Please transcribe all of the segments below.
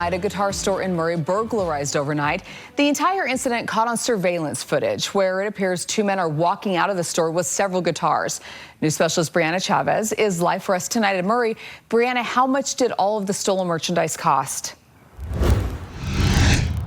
At a guitar store in Murray burglarized overnight. The entire incident caught on surveillance footage where it appears two men are walking out of the store with several guitars. News specialist Brianna Chavez is live for us tonight in Murray. Brianna, how much did all of the stolen merchandise cost?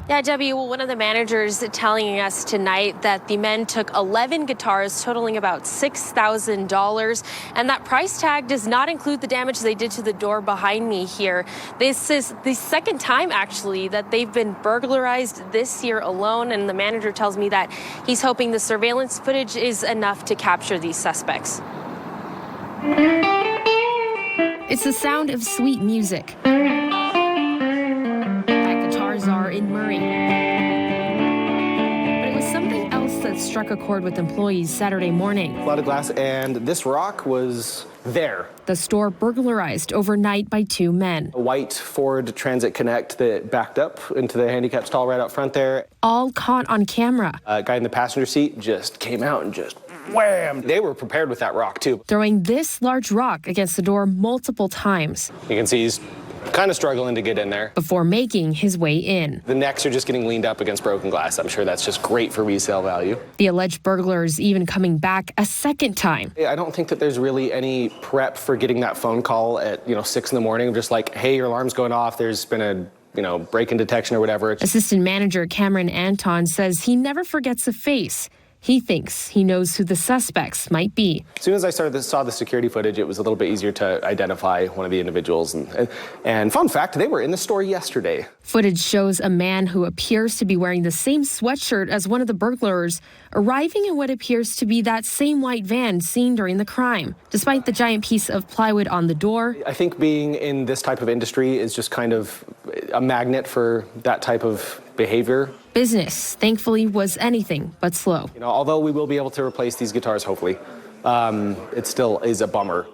Yeah, Debbie, well, one of the managers telling us tonight that the men took 11 guitars totaling about $6,000, and that price tag does not include the damage they did to the door behind me here. This is the second time, actually, that they've been burglarized this year alone, and the manager tells me that he's hoping the surveillance footage is enough to capture these suspects. It's the sound of sweet music. Are in Murray. But it was something else that struck a chord with employees Saturday morning. A lot of glass, and this rock was there. The store burglarized overnight by two men. A white Ford Transit Connect that backed up into the handicap stall right out front there. All caught on camera. A guy in the passenger seat just came out and just wham! They were prepared with that rock too. Throwing this large rock against the door multiple times. You can see he's kind of struggling to get in there. Before making his way in. The necks are just getting leaned up against broken glass. I'm sure that's just great for resale value. The alleged burglars even coming back a second time. I don't think that there's really any prep for getting that phone call at 6 in the morning, just like, hey, your alarm's going off. There's been a break-in detection or whatever. Assistant manager Cameron Anton says he never forgets a face. He thinks he knows who the suspects might be. As soon as I saw the security footage, it was a little bit easier to identify one of the individuals. And fun fact, they were in the store yesterday. Footage shows a man who appears to be wearing the same sweatshirt as one of the burglars arriving in what appears to be that same white van seen during the crime. Despite the giant piece of plywood on the door, I think being in this type of industry is just kind of a magnet for that type of behavior. Business, thankfully, was anything but slow. Although we will be able to replace these guitars, hopefully, it still is a bummer.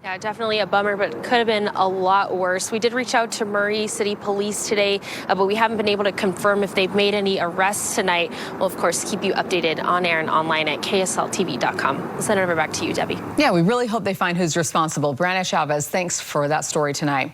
Yeah, definitely a bummer, but could have been a lot worse. We did reach out to Murray City Police today, but we haven't been able to confirm if they've made any arrests tonight. We'll, of course, keep you updated on air and online at KSLTV.com. I'll send it over back to you, Debbie. Yeah, we really hope they find who's responsible. Brianna Chavez, thanks for that story tonight.